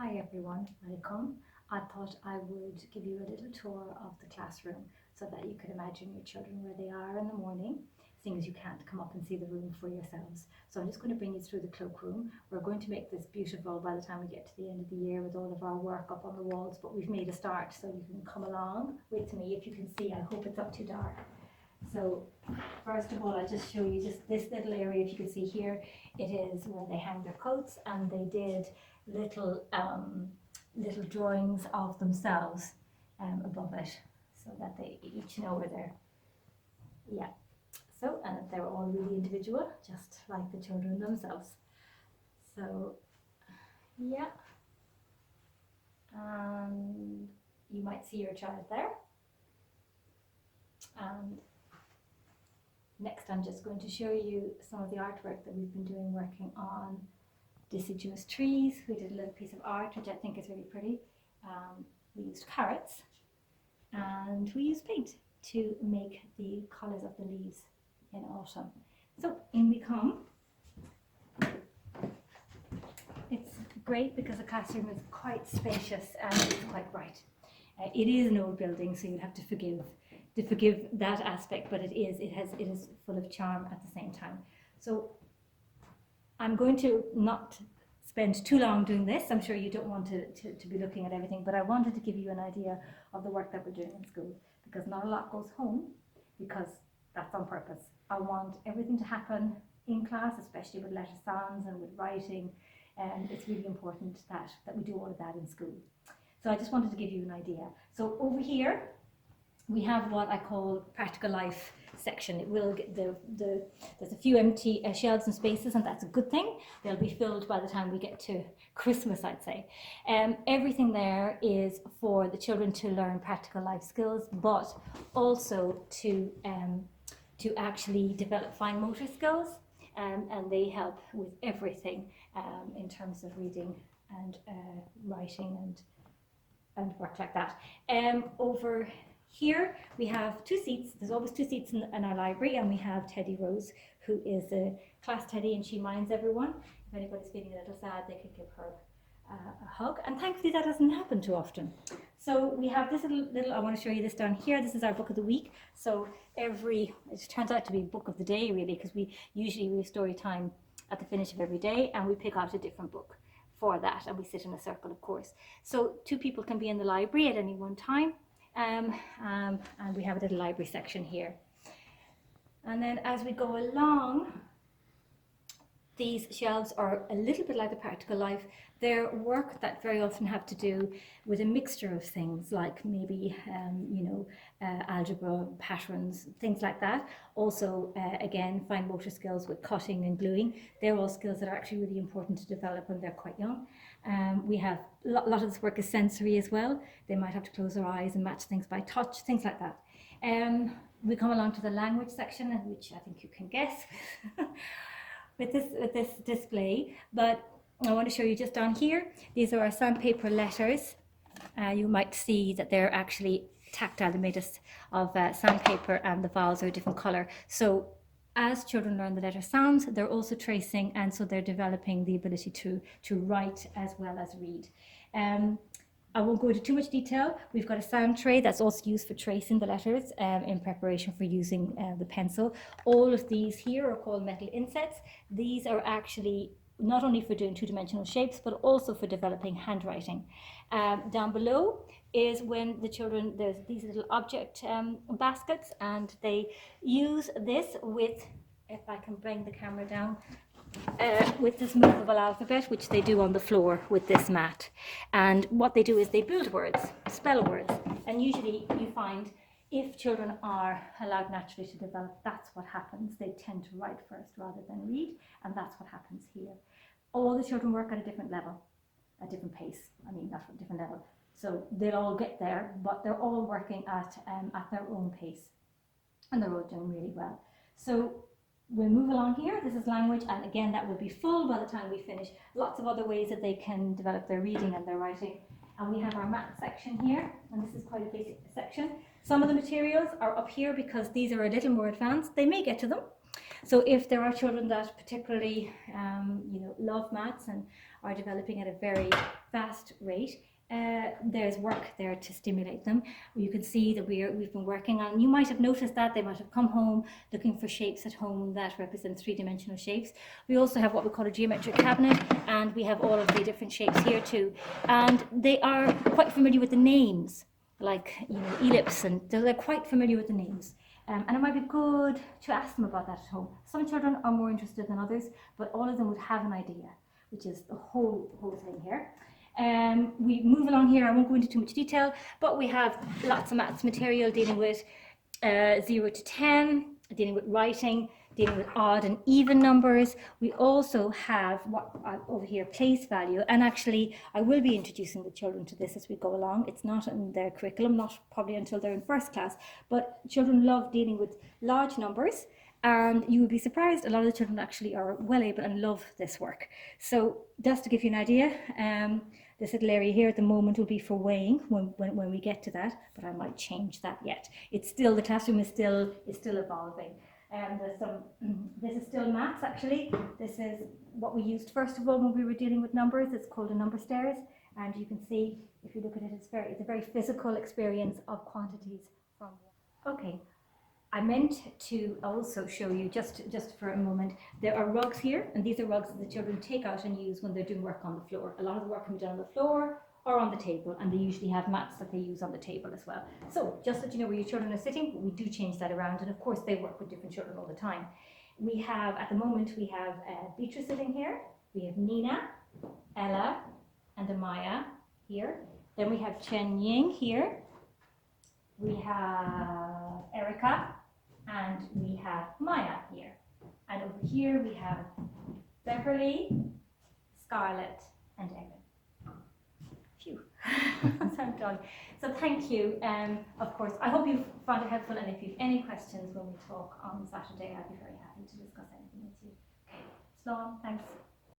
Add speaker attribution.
Speaker 1: Hi everyone, welcome. I thought I would give you a little tour of the classroom so that you could imagine your children where they are in the morning, seeing as you can't come up and see the room for yourselves. So I'm just going to bring you through the cloakroom. We're going to make this beautiful by the time we get to the end of the year with all of our work up on the walls, but we've made a start so you can come along with me if you can see. I hope it's not too dark. So first of all, I'll just show you just this little area. If you can see here, it is where they hang their coats, and they did little drawings of themselves above it, so that they each know where they're, so, and they're all really individual, just like the children themselves. So and you might see your child there. And next I'm just going to show you some of the artwork that we've been doing, working on deciduous trees. We did a little piece of art which I think is really pretty. We used carrots and we used paint to make the colours of the leaves in autumn. So in we come. It's great because the classroom is quite spacious and it's quite bright. It is an old building, so you'll have to forgive that aspect, but it is full of charm at the same time. So I'm going to not spend too long doing this. I'm sure you don't want to be looking at everything, but I wanted to give you an idea of the work that we're doing in school, because not a lot goes home, because that's on purpose. I want everything to happen in class, especially with letter sounds and with writing, and it's really important that we do all of that in school. So I just wanted to give you an idea. So over here we have what I call practical life section. It will get there's a few empty shelves and spaces, and that's a good thing. They'll be filled by the time we get to Christmas, I'd say. Everything there is for the children to learn practical life skills, but also to actually develop fine motor skills, and they help with everything in terms of reading and writing and work like that. Over here we have two seats. There's always two seats in our library, and we have Teddy Rose, who is a class Teddy, and she minds everyone. If anybody's feeling a little sad, they could give her a hug, and thankfully that doesn't happen too often. So we have this little I want to show you this down here. This is our book of the week. So it turns out to be book of the day, really, because we have story time at the finish of every day, and we pick out a different book for that, and we sit in a circle, of course. So two people can be in the library at any one time, and we have a little library section here. And then as we go along, these shelves are a little bit like the practical life. They're work that very often have to do with a mixture of things, like maybe algebra, patterns, things like that. Also, again, fine motor skills with cutting and gluing. They're all skills that are actually really important to develop when they're quite young. We have a lot of this work is sensory as well. They might have to close their eyes and match things by touch, things like that. We come along to the language section, which I think you can guess with this display, but I want to show you just down here. These are our sandpaper letters. You might see that they're actually tactile. They're made of sandpaper, and the vowels are a different color. So as children learn the letter sounds, they're also tracing, and so they're developing the ability to write as well as read. I won't go into too much detail. We've got a sound tray that's also used for tracing the letters in preparation for using the pencil. All of these here are called metal insets. These are actually not only for doing two-dimensional shapes, but also for developing handwriting. Down below is when the children, there's these little object baskets, and they use this with, if I can bring the camera down, with this movable alphabet, which they do on the floor with this mat. And what they do is they build words, spell words, and usually you find if children are allowed naturally to develop, that's what happens. They tend to write first rather than read, and that's what happens here. All the children work at a different level, a different pace. I mean, not a different level. So they'll all get there, but they're all working at their own pace, and they're all doing really well. So we'll move along here. This is language, and again, that will be full by the time we finish. Lots of other ways that they can develop their reading and their writing. And we have our math section here, and this is quite a basic section. Some of the materials are up here because these are a little more advanced. They may get to them, So if there are children that particularly, love maths and are developing at a very fast rate, there's work there to stimulate them. You can see that we've been working on, you might have noticed that they might have come home looking for shapes at home that represent three-dimensional shapes. We also have what we call a geometric cabinet, and we have all of the different shapes here too. And they are quite familiar with the names, like, ellipse, and they're quite familiar with the names. And it might be good to ask them about that at home. Some children are more interested than others, but all of them would have an idea, which is the whole thing here. We move along here, I won't go into too much detail, but we have lots of maths material dealing with 0 to 10, dealing with writing, dealing with odd and even numbers. We also have what over here, place value, and actually I will be introducing the children to this as we go along. It's not in their curriculum, not probably until they're in first class, but children love dealing with large numbers. And you would be surprised, a lot of the children actually are well able and love this work. So just to give you an idea, this little area here at the moment will be for weighing when we get to that, but I might change that yet. It's still, the classroom is still evolving. There's some, this is still maths actually. This is what we used first of all when we were dealing with numbers. It's called a number stairs. And you can see, if you look at it, it's a very physical experience of quantities from. Okay. I meant to also show you, just for a moment, there are rugs here, and these are rugs that the children take out and use when they're doing work on the floor. A lot of the work can be done on the floor or on the table, and they usually have mats that they use on the table as well. So just that you know where your children are sitting, we do change that around, and of course they work with different children all the time. We have, at the moment, we have Beatrice sitting here, we have Nina, Ella, and Amaya here. Then we have Chen Ying here, we have Erica, and we have Maya here. And over here we have Beverly, Scarlett, and Evan. Phew, I'm done. So thank you. Of course, I hope you found it helpful, and if you have any questions when we talk on Saturday, I'd be very happy to discuss anything with you. Okay, Sloan, thanks.